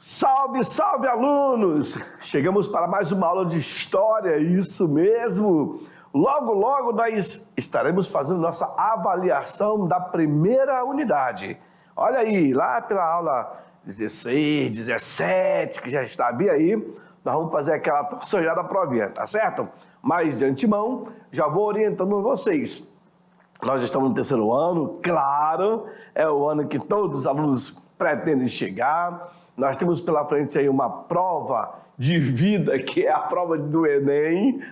Salve, salve, alunos! Chegamos para mais uma aula de História, isso mesmo! Logo, logo nós estaremos fazendo nossa avaliação da primeira unidade. Olha aí, lá pela aula 16, 17, que já está bem aí, nós vamos fazer aquela sonhada provinha, tá certo? Mas de antemão, já vou orientando vocês. Nós estamos no terceiro ano, claro, é o ano que todos os alunos pretendem chegar. Nós temos pela frente aí uma prova de vida, que é a prova do Enem,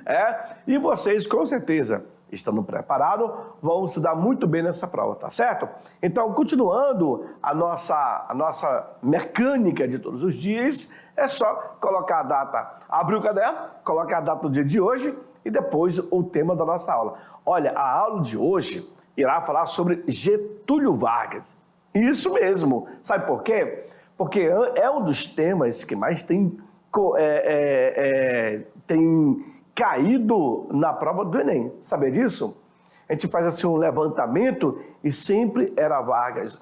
e vocês, com certeza, estando preparados, vão se dar muito bem nessa prova, tá certo? Então, continuando a nossa mecânica de todos os dias, é só colocar a data, abrir o caderno, colocar a data do dia de hoje e depois o tema da nossa aula. Olha, a aula de hoje irá falar sobre Getúlio Vargas. Isso mesmo. Sabe por quê? Porque é um dos temas que mais tem caído na prova do Enem. Sabia disso? A gente faz assim um levantamento e sempre era Vargas,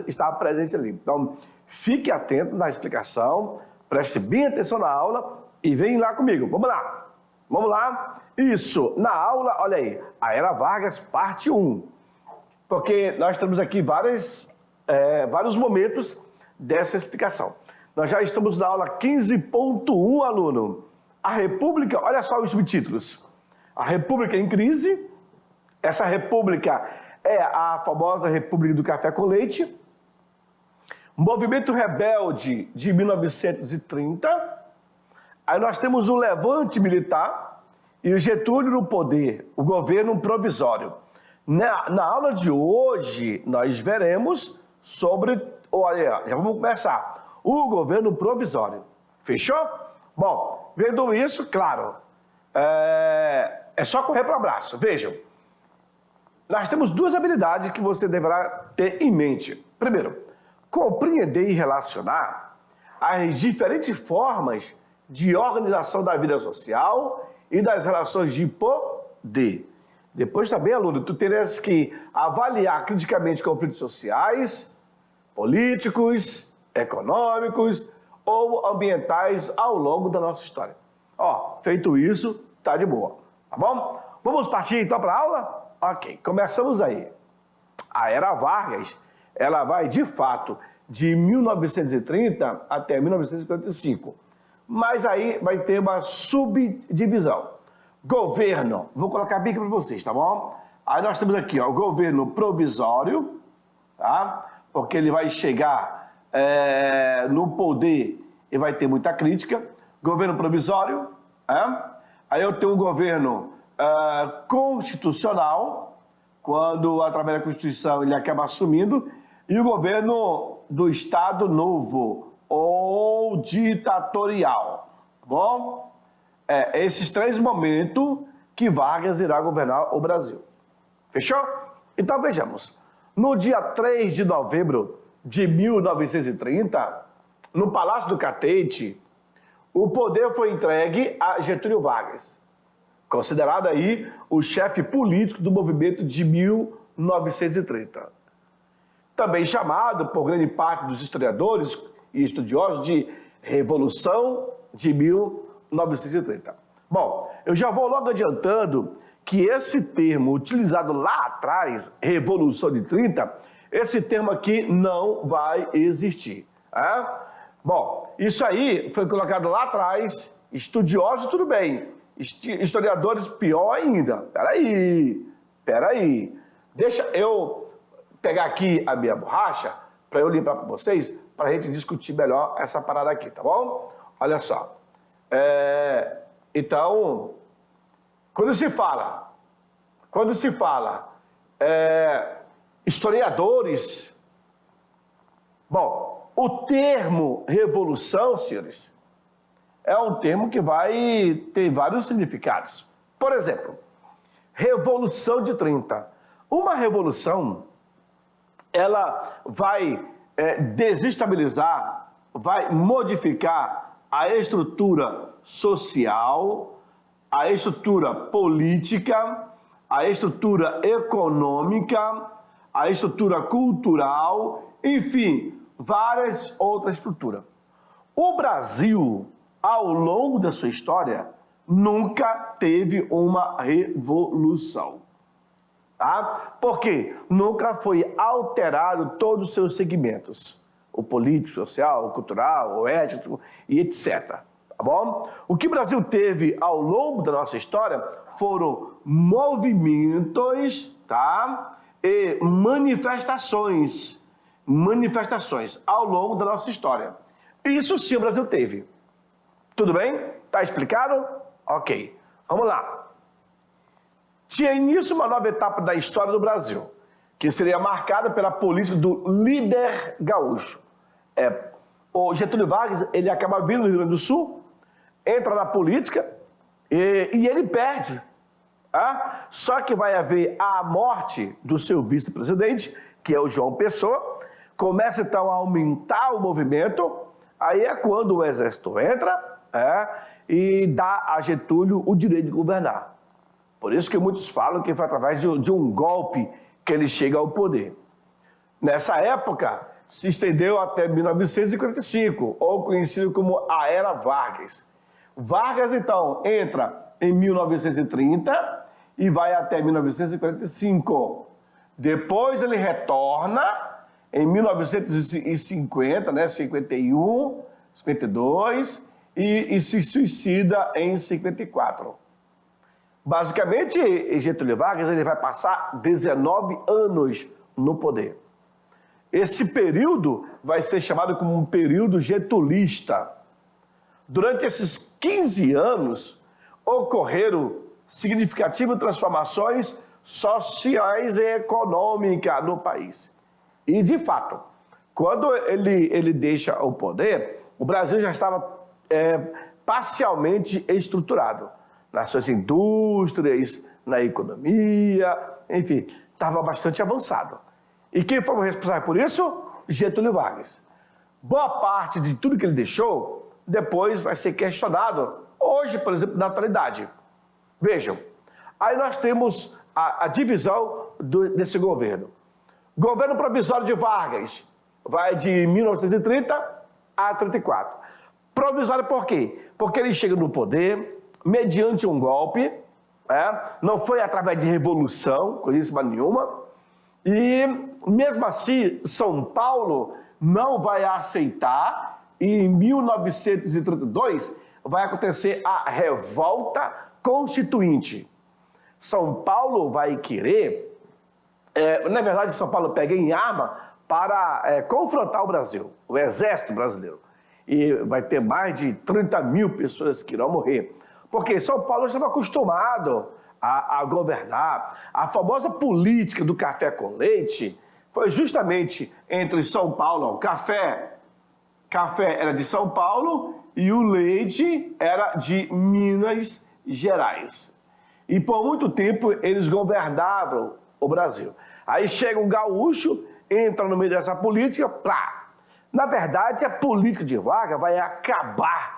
estava presente ali. Então, fique atento na explicação, preste bem atenção na aula e vem lá comigo. Vamos lá. Vamos lá. Isso. Na aula, olha aí, a Era Vargas, parte 1. Porque nós temos aqui vários momentos dessa explicação. Nós já estamos na aula 15.1, aluno. A República, olha só os subtítulos. A República em crise. Essa República é a famosa República do Café com Leite. Movimento Rebelde de 1930. Aí nós temos o Levante Militar e o Getúlio no poder, o governo provisório. Na aula de hoje, nós veremos sobre, olha, já vamos começar, o governo provisório. Fechou? Bom, vendo isso, claro, é só correr para o abraço. Vejam, nós temos duas habilidades que você deverá ter em mente. Primeiro, compreender e relacionar as diferentes formas de organização da vida social e das relações de poder. Depois também, aluno, tu terás que avaliar criticamente conflitos sociais, políticos, econômicos ou ambientais ao longo da nossa história. Ó, feito isso, tá de boa, tá bom? Vamos partir então para a aula? Ok, começamos aí. A Era Vargas, ela vai de fato de 1930 até 1955. Mas aí vai ter uma subdivisão. Governo, vou colocar bem aqui para vocês, tá bom? Aí nós temos aqui, ó, o governo provisório, tá? Porque ele vai chegar no poder e vai ter muita crítica. Governo provisório, aí eu tenho o governo constitucional, quando através da Constituição ele acaba assumindo, e o governo do Estado Novo, ou ditatorial, tá bom? Esses três momentos que Vargas irá governar o Brasil. Fechou? Então vejamos. No dia 3 de novembro de 1930, no Palácio do Catete, o poder foi entregue a Getúlio Vargas, considerado aí o chefe político do movimento de 1930. Também chamado por grande parte dos historiadores e estudiosos de Revolução de 1930. Bom, eu já vou logo adiantando que esse termo utilizado lá atrás, Revolução de 30, esse termo aqui não vai existir. Bom, isso aí foi colocado lá atrás, estudiosos tudo bem, historiadores pior ainda. Peraí. Deixa eu pegar aqui a minha borracha para eu limpar para vocês, para a gente discutir melhor essa parada aqui, tá bom? Olha só. Então, quando se fala historiadores, bom, o termo revolução, senhores, é um termo que vai ter vários significados. Por exemplo, Revolução de 30. Uma revolução, ela vai desestabilizar, vai modificar a estrutura social, a estrutura política, a estrutura econômica, a estrutura cultural, enfim, várias outras estruturas. O Brasil, ao longo da sua história, nunca teve uma revolução. Tá? Por quê? Nunca foi alterado todos os seus segmentos. O político, social, o cultural, o ético e etc. Tá bom? O que o Brasil teve ao longo da nossa história foram movimentos, tá? E manifestações ao longo da nossa história. Isso sim o Brasil teve. Tudo bem? Tá explicado? Ok. Vamos lá. Tinha início uma nova etapa da história do Brasil, que seria marcada pela política do líder gaúcho. O Getúlio Vargas, ele acaba vindo do Rio Grande do Sul, entra na política e ele perde. Tá? Só que vai haver a morte do seu vice-presidente, que é o João Pessoa, começa então a aumentar o movimento, aí é quando o exército entra e dá a Getúlio o direito de governar. Por isso que muitos falam que foi através de um golpe que ele chega ao poder. Nessa época, se estendeu até 1945, ou conhecido como a Era Vargas. Vargas, então, entra em 1930 e vai até 1945. Depois ele retorna em 1950, né, 51, 52, e se suicida em 54. Basicamente, Getúlio Vargas ele vai passar 19 anos no poder. Esse período vai ser chamado como um período getulista. Durante esses 15 anos, ocorreram significativas transformações sociais e econômicas no país. E, de fato, quando ele deixa o poder, o Brasil já estava parcialmente estruturado nas suas indústrias, na economia, enfim, estava bastante avançado. E quem foi o responsável por isso? Getúlio Vargas. Boa parte de tudo que ele deixou, depois vai ser questionado. Hoje, por exemplo, na atualidade. Vejam, aí nós temos a divisão desse governo. Governo provisório de Vargas vai de 1930 a 34. Provisório por quê? Porque ele chega no poder mediante um golpe, não foi através de revolução, coisa nenhuma, e mesmo assim São Paulo não vai aceitar, e em 1932 vai acontecer a Revolta Constituinte. São Paulo vai querer, na verdade São Paulo pega em arma para confrontar o Brasil, o exército brasileiro, e vai ter mais de 30 mil pessoas que irão morrer. Porque São Paulo estava acostumado a governar. A famosa política do café com leite foi justamente entre São Paulo, o café era de São Paulo e o leite era de Minas Gerais. E por muito tempo eles governavam o Brasil. Aí chega um gaúcho, entra no meio dessa política, Na verdade, a política de Vargas vai acabar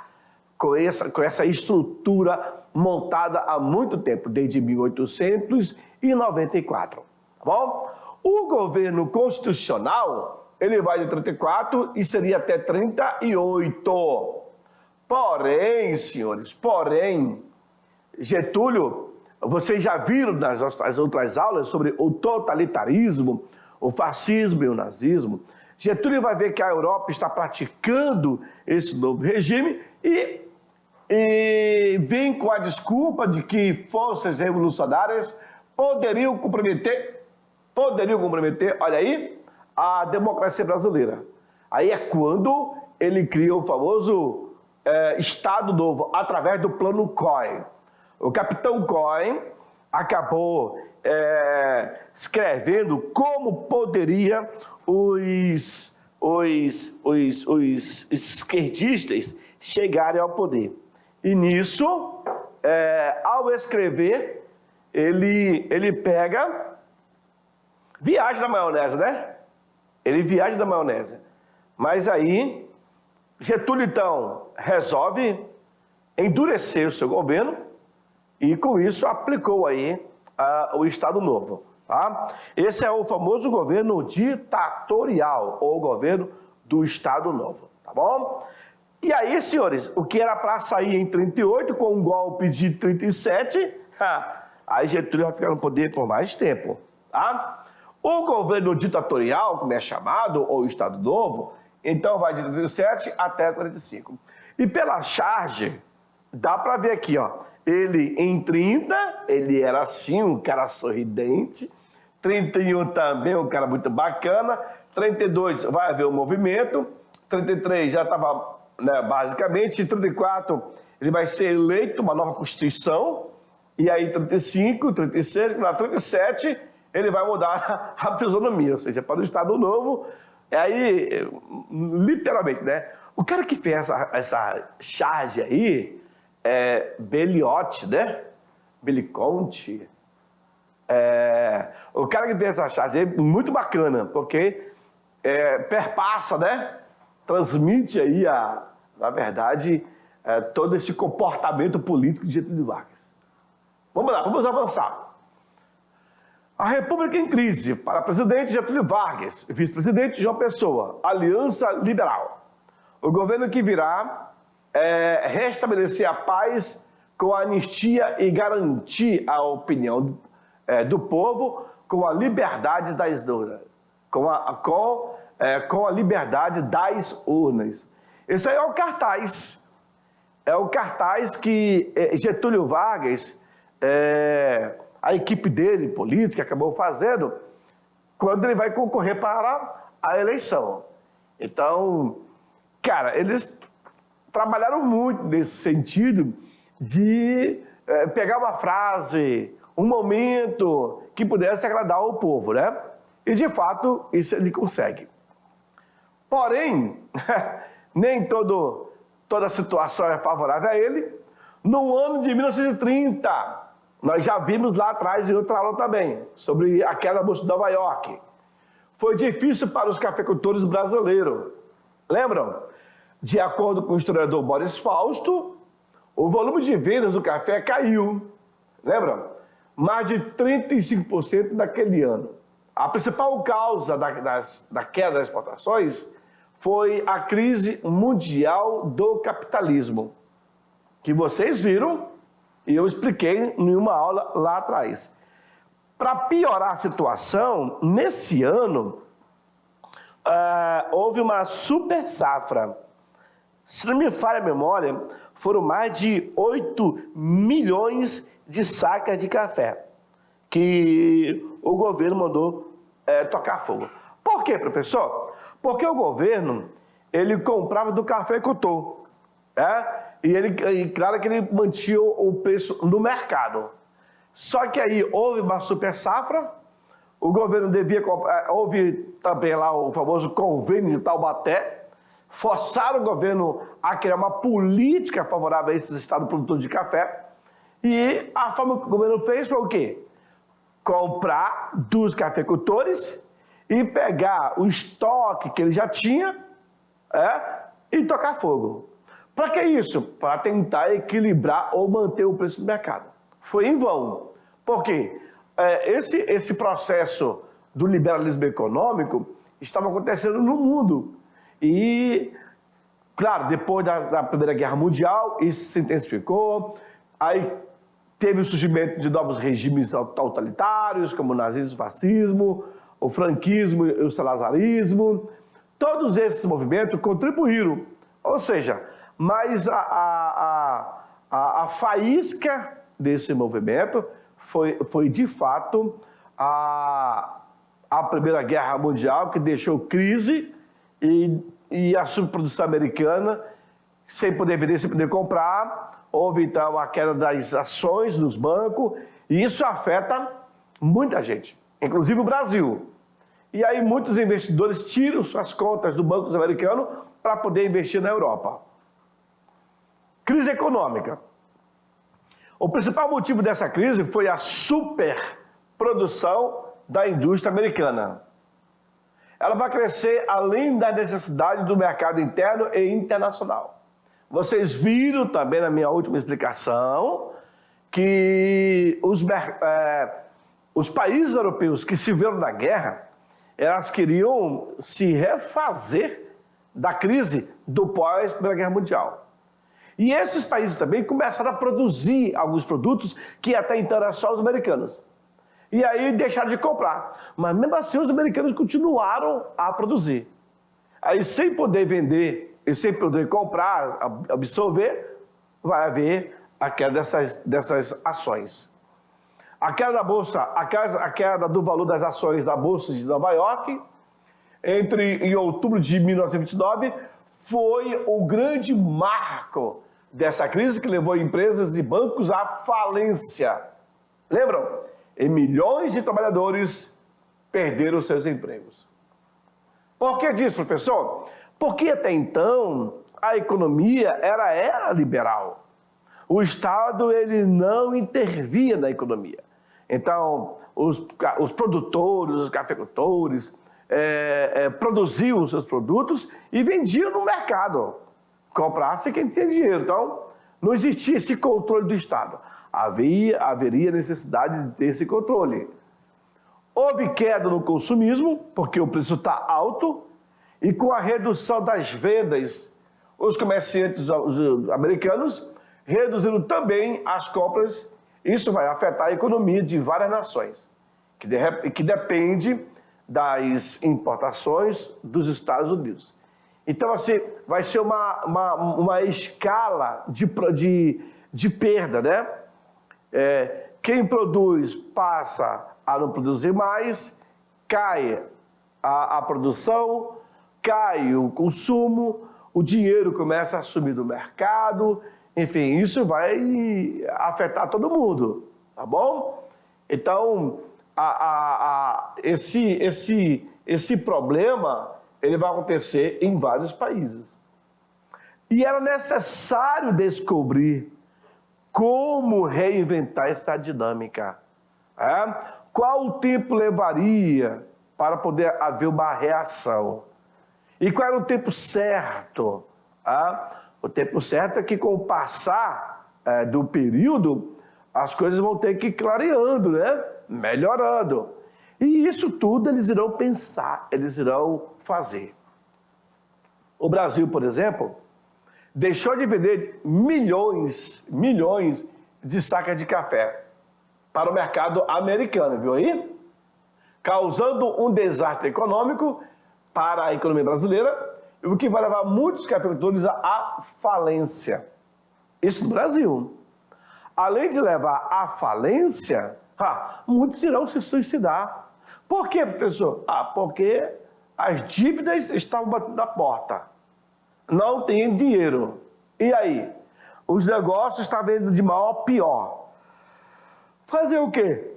com essa estrutura montada há muito tempo, desde 1894, tá bom? O governo constitucional, ele vai de 34 e seria até 38. Porém, senhores, Getúlio, vocês já viram nas outras aulas sobre o totalitarismo, o fascismo e o nazismo. Getúlio vai ver que a Europa está praticando esse novo regime e vem com a desculpa de que forças revolucionárias poderiam comprometer, olha aí, a democracia brasileira. Aí é quando ele cria o famoso Estado Novo, através do Plano Cohen. O capitão Cohen acabou escrevendo como poderia os esquerdistas chegarem ao poder. E nisso, ao escrever, ele pega viagem da maionese, né? Ele viaja da maionese. Mas aí, Getúlio, então, resolve endurecer o seu governo e, com isso, aplicou aí o Estado Novo. Tá? Esse é o famoso governo ditatorial, ou governo do Estado Novo, tá bom? E aí, senhores, o que era para sair em 38, com um golpe de 37, aí Getúlio vai ficar no poder por mais tempo, tá? O governo ditatorial, como é chamado, ou Estado Novo, então vai de 37 até 45. E pela charge, dá para ver aqui, ó, ele em 30, ele era assim, um cara sorridente, 31 também, um cara muito bacana, 32 vai haver o movimento, 33 já estava, né, basicamente, 34 ele vai ser eleito, uma nova Constituição, e aí 35, 36, na 37 ele vai mudar a fisionomia, ou seja, para o Estado Novo, aí, literalmente, né? O cara que fez essa charge aí é Beliotti, né? Beliconte. O cara que fez essa charge aí é muito bacana, porque perpassa, né? Transmite aí, na verdade, todo esse comportamento político de Getúlio Vargas. Vamos lá, vamos avançar. A República em crise, para presidente Getúlio Vargas, vice-presidente João Pessoa, Aliança Liberal. O governo que virá restabelecer a paz com a anistia e garantir a opinião do povo com a liberdade das urnas. Com a liberdade das urnas. Esse aí é o cartaz. É o cartaz que Getúlio Vargas, a equipe dele, política, acabou fazendo quando ele vai concorrer para a eleição. Então, cara, eles trabalharam muito nesse sentido de pegar uma frase, um momento que pudesse agradar ao povo, né? E, de fato, isso ele consegue. Porém, nem toda a situação é favorável a ele. No ano de 1930, nós já vimos lá atrás em outra aula também, sobre a queda da Bolsa de Nova York. Foi difícil para os cafeicultores brasileiros. Lembram? De acordo com o historiador Boris Fausto, o volume de vendas do café caiu. Lembram? Mais de 35% naquele ano. A principal causa da queda das exportações foi a crise mundial do capitalismo, que vocês viram e eu expliquei em uma aula lá atrás. Para piorar a situação, nesse ano, houve uma super safra. Se não me falha a memória, foram mais de 8 milhões de sacas de café que o governo mandou tocar fogo. Por quê, professor? Porque o governo, ele comprava do cafeicultor, e claro que ele mantinha o preço no mercado. Só que aí houve uma super safra, o governo devia comprar, houve também lá o famoso convênio de Taubaté, forçaram o governo a criar uma política favorável a esses estados produtores de café, e a forma que o governo fez foi o quê? Comprar dos cafeicultores e pegar o estoque que ele já tinha e tocar fogo. Para que isso? Para tentar equilibrar ou manter o preço do mercado. Foi em vão. Por quê? Esse processo do liberalismo econômico estava acontecendo no mundo. E, claro, depois da Primeira Guerra Mundial, isso se intensificou. Aí teve o surgimento de novos regimes totalitários, como o nazismo, o fascismo, o franquismo e o salazarismo. Todos esses movimentos contribuíram. Ou seja, mas a faísca desse movimento foi de fato a Primeira Guerra Mundial, que deixou crise e a subprodução americana sem poder vender, sem poder comprar. Houve então a queda das ações nos bancos e isso afeta muita gente, inclusive o Brasil. E aí muitos investidores tiram suas contas do bancos americanos para poder investir na Europa. Crise econômica. O principal motivo dessa crise foi a superprodução da indústria americana. Ela vai crescer além da necessidade do mercado interno e internacional. Vocês viram também na minha última explicação que os países europeus que se viram na guerra, elas queriam se refazer da crise do pós-Primeira Guerra Mundial. E esses países também começaram a produzir alguns produtos que até então eram só os americanos. E aí deixaram de comprar. Mas mesmo assim os americanos continuaram a produzir. Aí sem poder vender e sem poder comprar, absorver, vai haver a queda dessas ações. A queda da bolsa, a queda do valor das ações da Bolsa de Nova York, em outubro de 1929, foi o grande marco dessa crise que levou empresas e bancos à falência. Lembram? E milhões de trabalhadores perderam seus empregos. Por que disso, professor? Porque até então a economia era liberal. O Estado ele não intervia na economia. Então, os produtores, os cafeicultores, produziam os seus produtos e vendiam no mercado. Comprasse quem tinha dinheiro. Então, não existia esse controle do Estado. Haveria necessidade de ter esse controle. Houve queda no consumismo, porque o preço está alto, e com a redução das vendas, os comerciantes americanos reduziram também as compras. Isso vai afetar a economia de várias nações, que depende das importações dos Estados Unidos. Então, assim, vai ser uma escala de perda, né? Quem produz passa a não produzir mais, cai a produção, cai o consumo, o dinheiro começa a sumir do mercado, enfim, isso vai afetar todo mundo, tá bom? Então, esse problema ele vai acontecer em vários países. E era necessário descobrir como reinventar essa dinâmica. Qual o tempo levaria para poder haver uma reação? E qual era o tempo certo? O tempo certo é que com o passar do período, as coisas vão ter que ir clareando, né? Melhorando. E isso tudo eles irão pensar, eles irão fazer. O Brasil, por exemplo, deixou de vender milhões de sacas de café para o mercado americano, viu aí? Causando um desastre econômico para a economia brasileira, o que vai levar muitos cafeicultores à falência. Isso no Brasil. Além de levar à falência, muitos irão se suicidar. Por quê, professor? Porque as dívidas estavam batendo na porta. Não tem dinheiro. E aí? Os negócios estavam indo de mal a pior. Fazer o quê?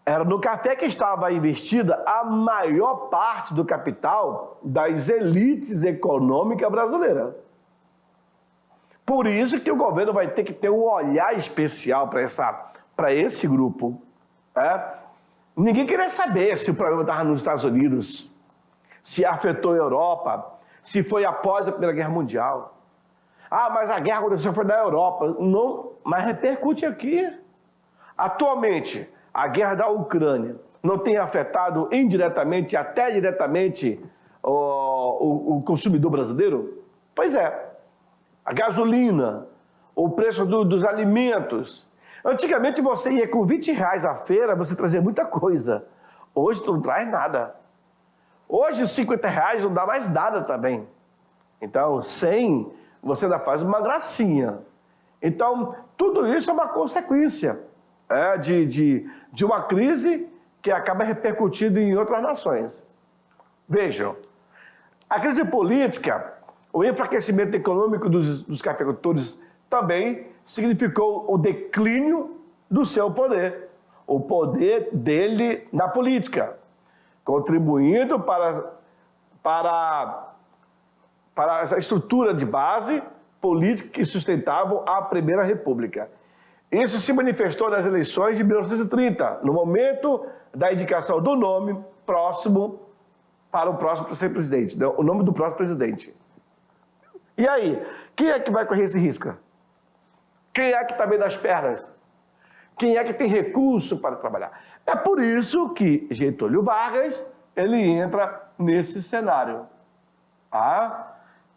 Era no café que estava investida a maior parte do capital das elites econômicas brasileiras. Por isso que o governo vai ter que ter um olhar especial para esse grupo. Ninguém queria saber se o problema estava nos Estados Unidos, se afetou a Europa, se foi após a Primeira Guerra Mundial. Mas a guerra aconteceu foi na Europa. Não, mas repercute aqui. Atualmente, a guerra da Ucrânia não tem afetado indiretamente, até diretamente, o consumidor brasileiro? Pois é. A gasolina, o preço dos alimentos. Antigamente você ia com R$20 à feira, você trazia muita coisa. Hoje tu não traz nada. Hoje R$50 não dá mais nada também. Então, 100, você ainda faz uma gracinha. Então, tudo isso é uma consequência de uma crise que acaba repercutindo em outras nações. Vejam, a crise política, o enfraquecimento econômico dos cafeicultores também significou o declínio do seu poder, o poder dele na política, contribuindo para essa estrutura de base política que sustentavam a Primeira República. Isso se manifestou nas eleições de 1930, no momento da indicação do nome próximo para o próximo ser presidente, o nome do próximo presidente. E aí, quem é que vai correr esse risco? Quem é que está bem das pernas? Quem é que tem recurso para trabalhar? É por isso que Getúlio Vargas, ele entra nesse cenário.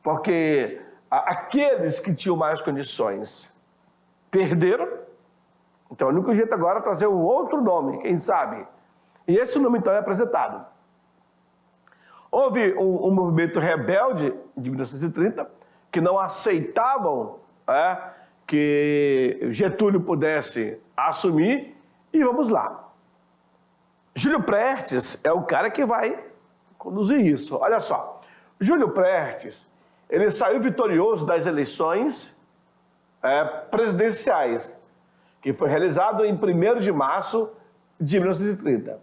porque aqueles que tinham mais condições perderam. Então, o único jeito agora é trazer um outro nome, quem sabe? E esse nome, então, é apresentado. Houve um movimento rebelde de 1930 que não aceitavam que Getúlio pudesse assumir, e vamos lá. Júlio Prestes é o cara que vai conduzir isso. Olha só, Júlio Prestes, ele saiu vitorioso das eleições presidenciais, que foi realizado em 1º de março de 1930.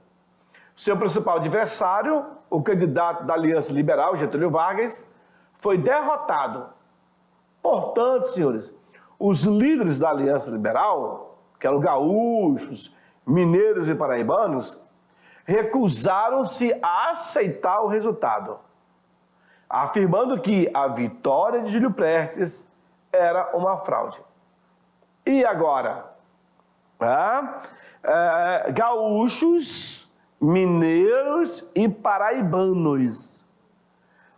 Seu principal adversário, o candidato da Aliança Liberal, Getúlio Vargas, foi derrotado. Portanto, senhores, os líderes da Aliança Liberal, que eram gaúchos, mineiros e paraibanos, recusaram-se a aceitar o resultado, afirmando que a vitória de Júlio Prestes era uma fraude. E agora? Gaúchos, mineiros e paraibanos.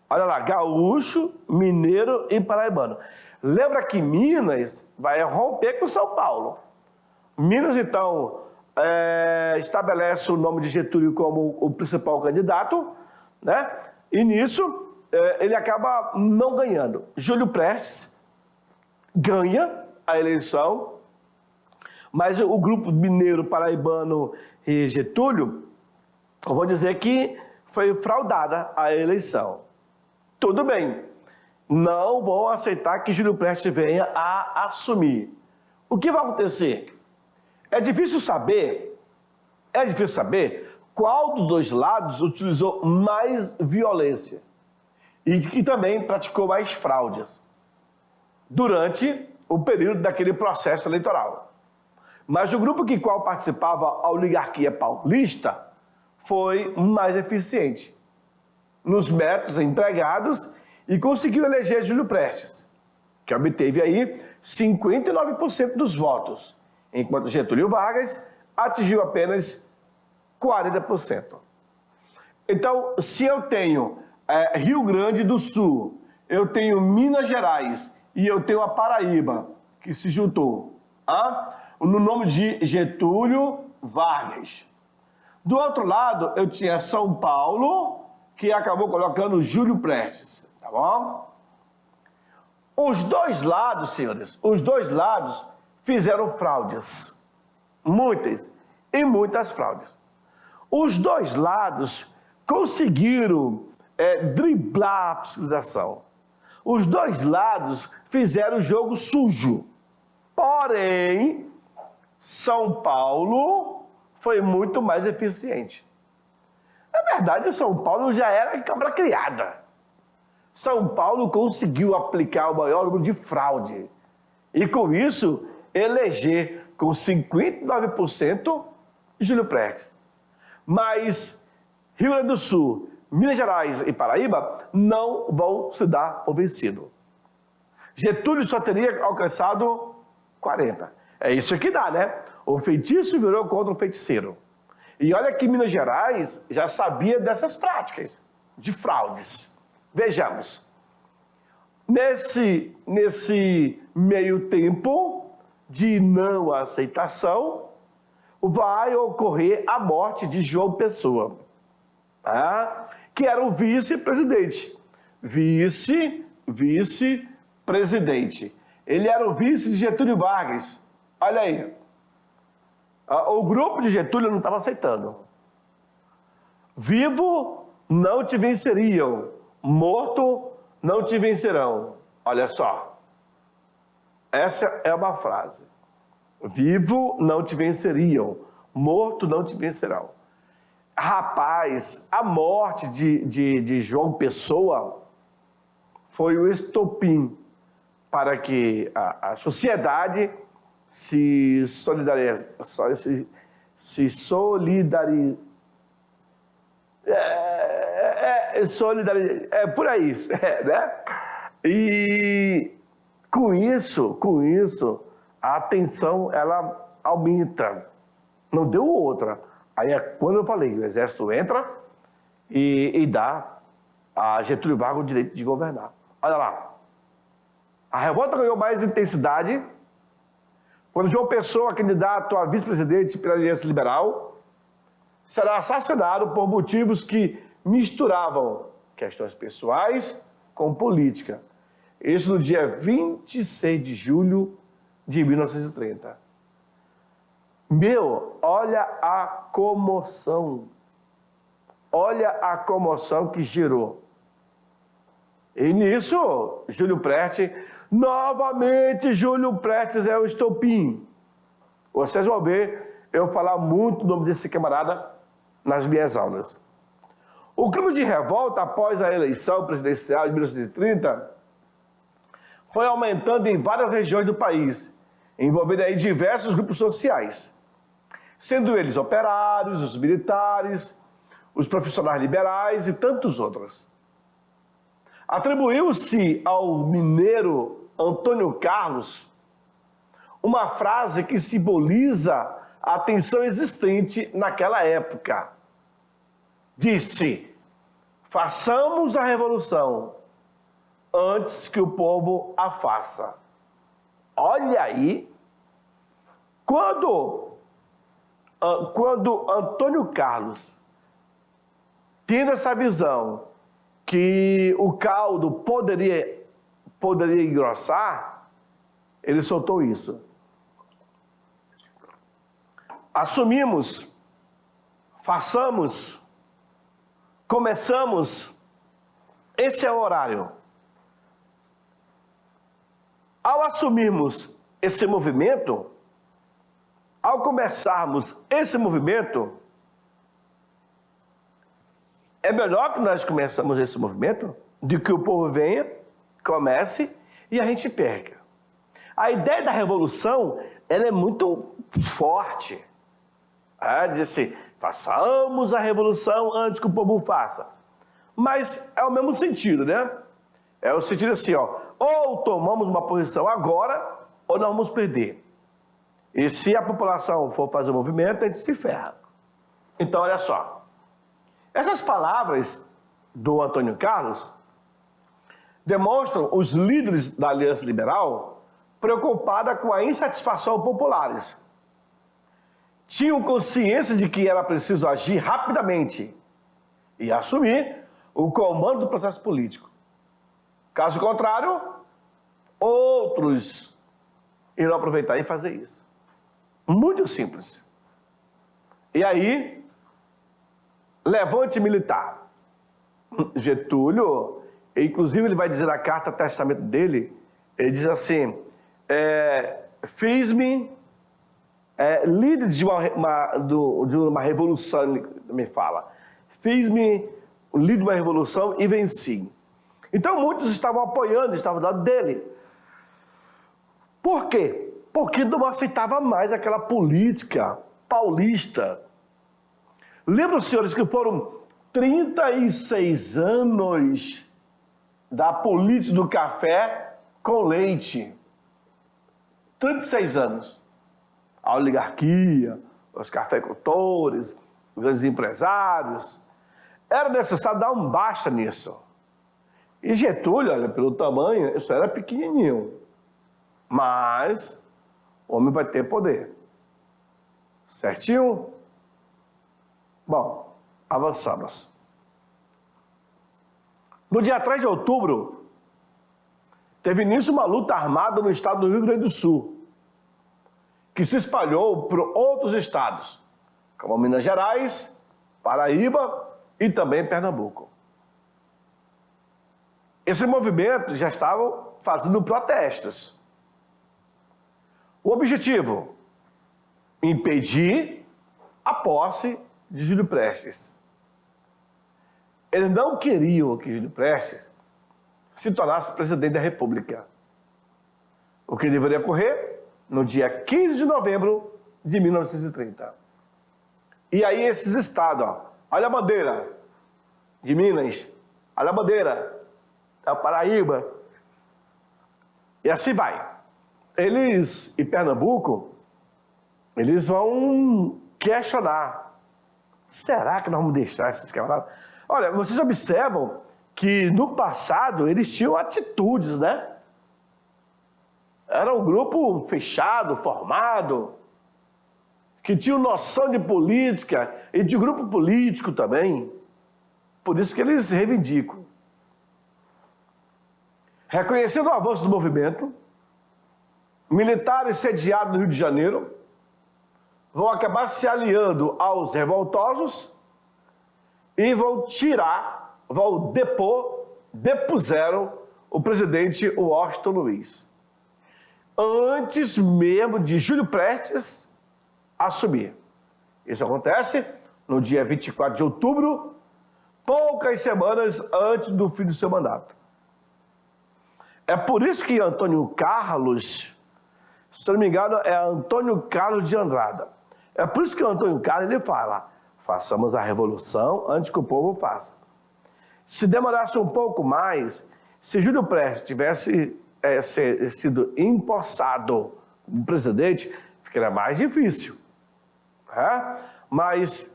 Olha lá, gaúcho, mineiro e paraibano. Lembra que Minas vai romper com São Paulo. Minas, então, estabelece o nome de Getúlio como o principal candidato, né? E nisso, ele acaba não ganhando. Júlio Prestes ganha a eleição, mas o grupo mineiro, paraibano e Getúlio, eu vou dizer que foi fraudada a eleição. Tudo bem, não vão aceitar que Júlio Prestes venha a assumir. O que vai acontecer? É difícil saber qual dos dois lados utilizou mais violência e que também praticou mais fraudes durante o período daquele processo eleitoral. Mas o grupo que qual participava, a oligarquia paulista, foi mais eficiente nos métodos empregados e conseguiu eleger Júlio Prestes, que obteve aí 59% dos votos, enquanto Getúlio Vargas atingiu apenas 40%. Então, se eu tenho Rio Grande do Sul, eu tenho Minas Gerais e eu tenho a Paraíba, que se juntou no nome de Getúlio Vargas. Do outro lado, eu tinha São Paulo, que acabou colocando Júlio Prestes, tá bom? Os dois lados, senhores, fizeram fraudes. Muitas fraudes. Os dois lados conseguiram driblar a fiscalização. Os dois lados fizeram o jogo sujo. Porém, São Paulo foi muito mais eficiente. Na verdade, São Paulo já era cabra criada. São Paulo conseguiu aplicar o maior número de fraude. E com isso, eleger com 59% Júlio Prestes. Mas Rio Grande do Sul, Minas Gerais e Paraíba não vão se dar por vencido. Getúlio só teria alcançado 40%. É isso que dá, né? O feitiço virou contra o feiticeiro. E olha que Minas Gerais já sabia dessas práticas de fraudes. Vejamos. Nesse meio tempo de não aceitação, vai ocorrer a morte de João Pessoa, que era o vice-presidente. Vice-presidente. Ele era o vice de Getúlio Vargas. Olha aí. O grupo de Getúlio não estava aceitando. Vivo não te venceriam, morto não te vencerão. Olha só. Essa é uma frase. Vivo não te venceriam, morto não te vencerão. Rapaz, a morte de João Pessoa foi o estopim para que a sociedade se solidarize. É por aí, né? E com isso, a tensão, ela aumenta. Não deu outra. Aí é quando eu falei, o exército entra e dá a Getúlio Vargas o direito de governar. Olha lá. A revolta ganhou mais intensidade quando João Pessoa, candidato a vice-presidente pela Aliança Liberal, será assassinado por motivos que misturavam questões pessoais com política. Isso no dia 26 de julho de 1930. Olha a comoção. Olha a comoção que gerou. E nisso, Júlio Prestes, novamente Júlio Prestes é o estopim. Vocês vão ver eu falar muito o nome desse camarada nas minhas aulas. O clima de revolta após a eleição presidencial de 1930 foi aumentando em várias regiões do país, envolvendo aí diversos grupos sociais, sendo eles operários, os militares, os profissionais liberais e tantos outros. Atribuiu-se ao mineiro Antônio Carlos uma frase que simboliza a tensão existente naquela época. Disse: façamos a revolução antes que o povo a faça. Olha aí, quando Antônio Carlos tendo essa visão que o caldo poderia engrossar, ele soltou isso. Assumimos, façamos, começamos, esse é o horário. Ao assumirmos esse movimento, ao começarmos esse movimento, é melhor que nós começamos esse movimento do que o povo venha, comece e a gente perca. A ideia da revolução, ela é muito forte. Diz assim, façamos a revolução antes que o povo faça. Mas é o mesmo sentido, né? É o sentido assim, ou tomamos uma posição agora, ou nós vamos perder. E se a população for fazer o movimento, a gente se ferra. Então, olha só. Essas palavras do Antônio Carlos demonstram os líderes da Aliança Liberal preocupada com a insatisfação populares. Tinham consciência de que era preciso agir rapidamente e assumir o comando do processo político. Caso contrário, outros irão aproveitar e fazer isso. Muito simples. E aí, levante militar. Getúlio, inclusive ele vai dizer na carta testamento dele, ele diz assim, fiz-me líder de uma revolução, ele me fala, fiz-me líder de uma revolução e venci. Então muitos estavam apoiando, estavam do lado dele. Por quê? Porque não aceitava mais aquela política paulista. Lembram, senhores, que foram 36 anos da política do café com leite. 36 anos. A oligarquia, os cafeicultores, os grandes empresários. Era necessário dar um basta nisso. E Getúlio, olha, pelo tamanho, isso era pequenininho. Mas o homem vai ter poder. Certinho? Bom, avançamos. No dia 3 de outubro, teve início uma luta armada no estado do Rio Grande do Sul, que se espalhou por outros estados, como Minas Gerais, Paraíba e também Pernambuco. Esse movimento já estava fazendo protestos. O objetivo? Impedir a posse de Júlio Prestes. Eles não queriam que Júlio Prestes se tornasse presidente da República. O que deveria ocorrer no dia 15 de novembro de 1930. E aí esses estados, olha a bandeira de Minas, olha a bandeira da Paraíba, e assim vai. Eles, em Pernambuco, eles vão questionar. Será que nós vamos deixar esses camaradas? Olha, vocês observam que no passado eles tinham atitudes, né? Era um grupo fechado, formado, que tinha noção de política e de grupo político também. Por isso que eles reivindicam. Reconhecendo o avanço do movimento, militares sediados no Rio de Janeiro vão acabar se aliando aos revoltosos e depuseram o presidente Washington Luiz, antes mesmo de Júlio Prestes assumir. Isso acontece no dia 24 de outubro, poucas semanas antes do fim do seu mandato. É por isso que Antônio Carlos, se não me engano, é Antônio Carlos de Andrada. É por isso que Antônio Carlos ele fala: façamos a revolução antes que o povo faça. Se demorasse um pouco mais, se Júlio Prestes tivesse sido empossado como presidente, ficaria mais difícil. Mas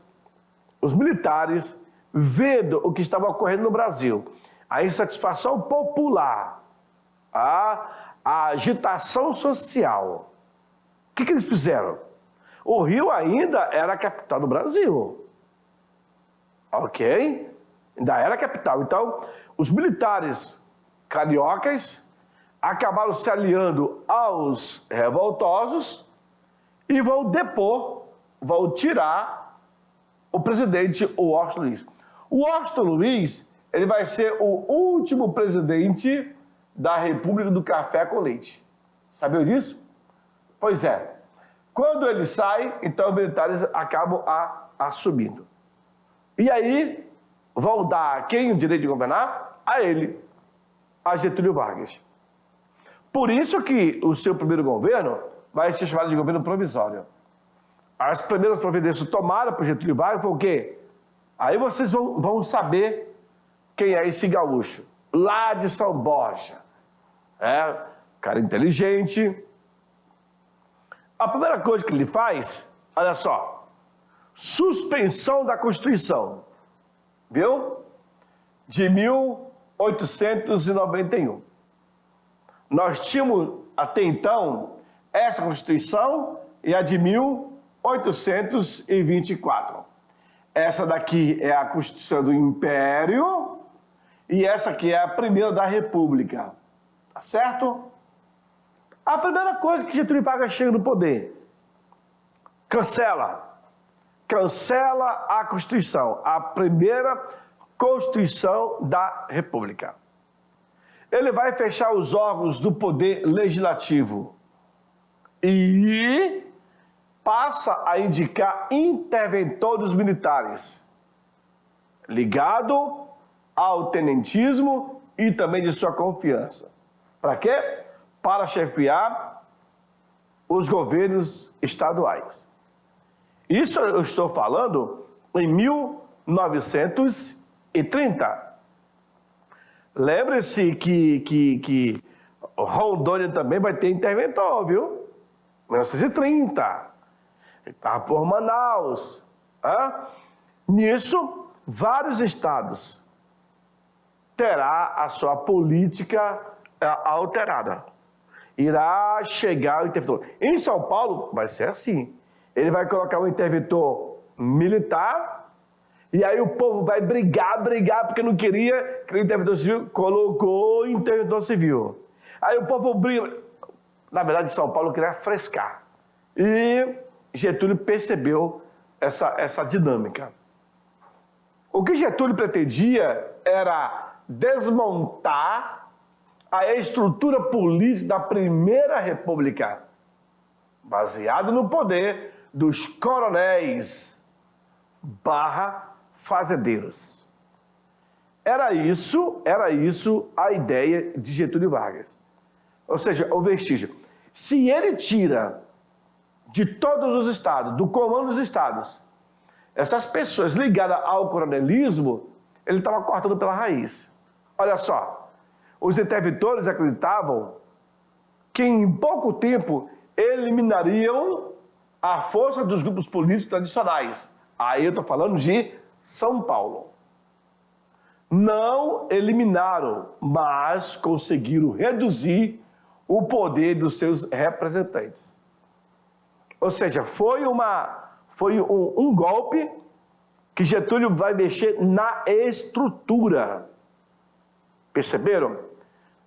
os militares, vendo o que estava ocorrendo no Brasil, a insatisfação popular, a agitação social, o que eles fizeram? O Rio ainda era a capital do Brasil. Ok? Ainda era a capital. Então, os militares cariocas acabaram se aliando aos revoltosos e vão tirar o presidente Washington Luiz. O Washington Luiz, ele vai ser o último presidente da República do Café com Leite. Sabia disso? Pois é. Quando ele sai, então os militares acabam assumindo. E aí, vão dar a quem o direito de governar? A ele, a Getúlio Vargas. Por isso que o seu primeiro governo vai ser chamado de governo provisório. As primeiras providências tomadas por Getúlio Vargas foi o quê? Aí vocês vão saber quem é esse gaúcho, lá de São Borja. Cara inteligente. A primeira coisa que ele faz, olha só, suspensão da Constituição, viu? De 1891. Nós tínhamos, até então, essa Constituição e a de 1824. Essa daqui é a Constituição do Império e essa aqui é a primeira da República. Tá certo? A primeira coisa que Getúlio Vargas chega no poder, cancela a Constituição, a primeira Constituição da República. Ele vai fechar os órgãos do poder legislativo e passa a indicar interventores militares, ligado ao tenentismo e também de sua confiança. Para quê? Para chefiar os governos estaduais. Isso eu estou falando em 1930. Lembre-se que Rondônia também vai ter interventor, viu? 1930. Estava por Manaus. Nisso, vários estados terá a sua política alterada. Irá chegar o interventor. Em São Paulo, vai ser assim. Ele vai colocar um interventor militar e aí o povo vai brigar, porque não queria que o interventor civil colocou o interventor civil. Aí o povo briga. Na verdade, São Paulo queria frescar. E Getúlio percebeu essa dinâmica. O que Getúlio pretendia era desmontar a estrutura política da Primeira República, baseada no poder dos coronéis / fazendeiros. Era isso a ideia de Getúlio Vargas. Ou seja, o vestígio. Se ele tira de todos os estados, do comando dos estados, essas pessoas ligadas ao coronelismo, ele estava cortando pela raiz. Olha só. Os interventores acreditavam que em pouco tempo eliminariam a força dos grupos políticos tradicionais. Aí eu estou falando de São Paulo. não eliminaram, mas conseguiram reduzir o poder dos seus representantes. Ou seja, foi um golpe que Getúlio vai mexer na estrutura. Perceberam?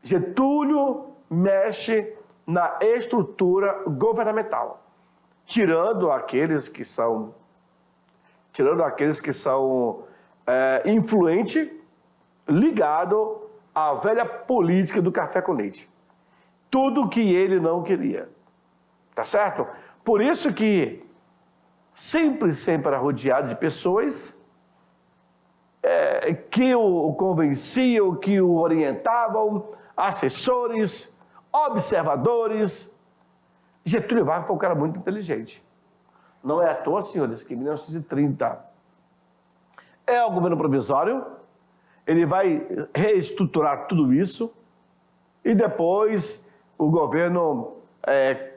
Getúlio mexe na estrutura governamental, tirando aqueles que são influentes, ligado à velha política do café com leite. Tudo que ele não queria. Tá certo? Por isso que sempre era rodeado de pessoas que o convenciam, que o orientavam, assessores, observadores. Getúlio Vargas foi um cara muito inteligente. Não é à toa, senhores, que em 1930 é o governo provisório, ele vai reestruturar tudo isso, e depois o governo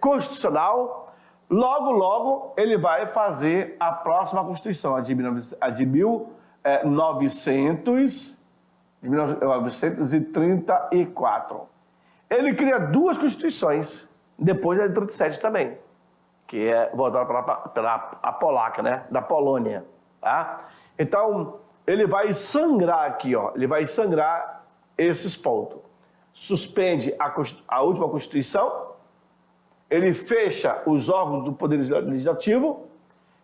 constitucional, logo ele vai fazer a próxima Constituição, a de 1934. Ele cria duas Constituições, depois da de 37 também, que é voltada pela polaca, né? Da Polônia. Tá? Então, ele vai sangrar aqui, ó, ele vai sangrar esses pontos. Suspende a última Constituição, ele fecha os órgãos do Poder Legislativo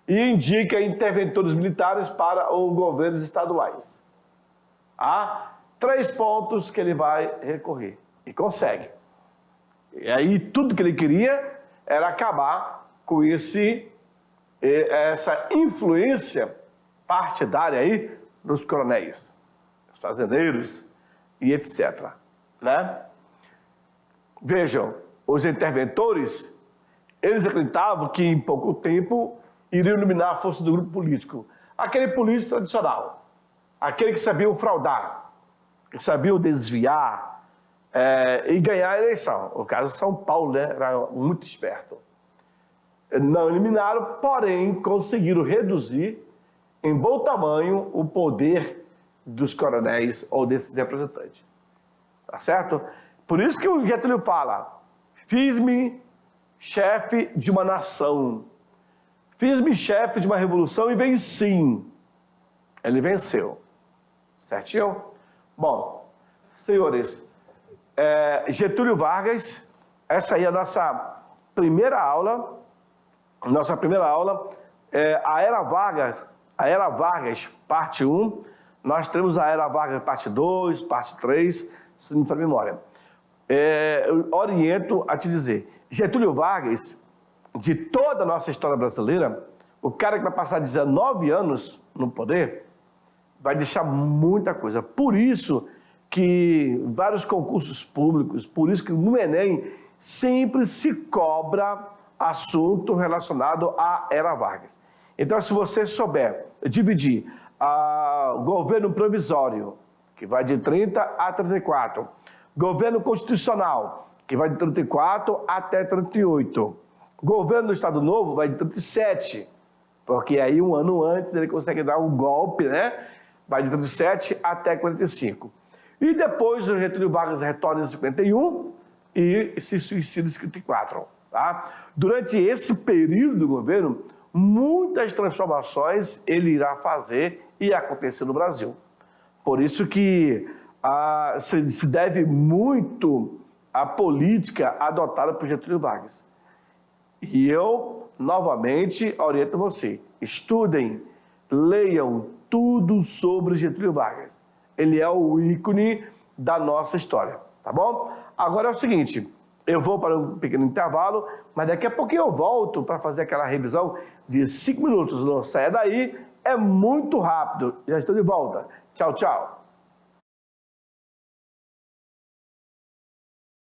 e indica interventores militares para os governos estaduais. Há 3 pontos que ele vai recorrer, e consegue. E aí, tudo que ele queria era acabar com essa influência partidária aí dos coronéis, dos fazendeiros e etc. Né? Vejam, os interventores, eles acreditavam que em pouco tempo iriam eliminar a força do grupo político. Aquele político tradicional, aquele que sabia fraudar, que sabia desviar e ganhar a eleição. O caso de São Paulo, né, era muito esperto. Não eliminaram, porém conseguiram reduzir em bom tamanho o poder dos coronéis ou desses representantes. Tá certo? Por isso que o Getúlio fala: fiz-me chefe de uma nação, fiz-me chefe de uma revolução e venci. Ele venceu. Certinho? Bom, senhores, Getúlio Vargas, essa aí é a nossa primeira aula. A Era Vargas, parte 1. Nós temos a Era Vargas, parte 2, parte 3, se não me falha a memória. Eu oriento a te dizer, Getúlio Vargas, de toda a nossa história brasileira, o cara que vai passar 19 anos no poder, vai deixar muita coisa. Por isso que vários concursos públicos, por isso que no Enem sempre se cobra assunto relacionado à Era Vargas. Então, se você souber dividir o governo provisório, que vai de 30 a 34, governo constitucional, que vai de 34 até 38, governo do Estado Novo vai de 37, porque aí um ano antes ele consegue dar um golpe, né? Vai de 37 até 45. E depois o Getúlio Vargas retorna em 51 e se suicida em 54. Tá? Durante esse período do governo, muitas transformações ele irá fazer e acontecer no Brasil. Por isso que se deve muito à política adotada por Getúlio Vargas. E eu, novamente, oriento você. Estudem, leiam tudo sobre Getúlio Vargas. Ele é o ícone da nossa história, tá bom? Agora é o seguinte, eu vou para um pequeno intervalo, mas daqui a pouquinho eu volto para fazer aquela revisão de 5 minutos. Não saia daí, é muito rápido. Já estou de volta. Tchau, tchau.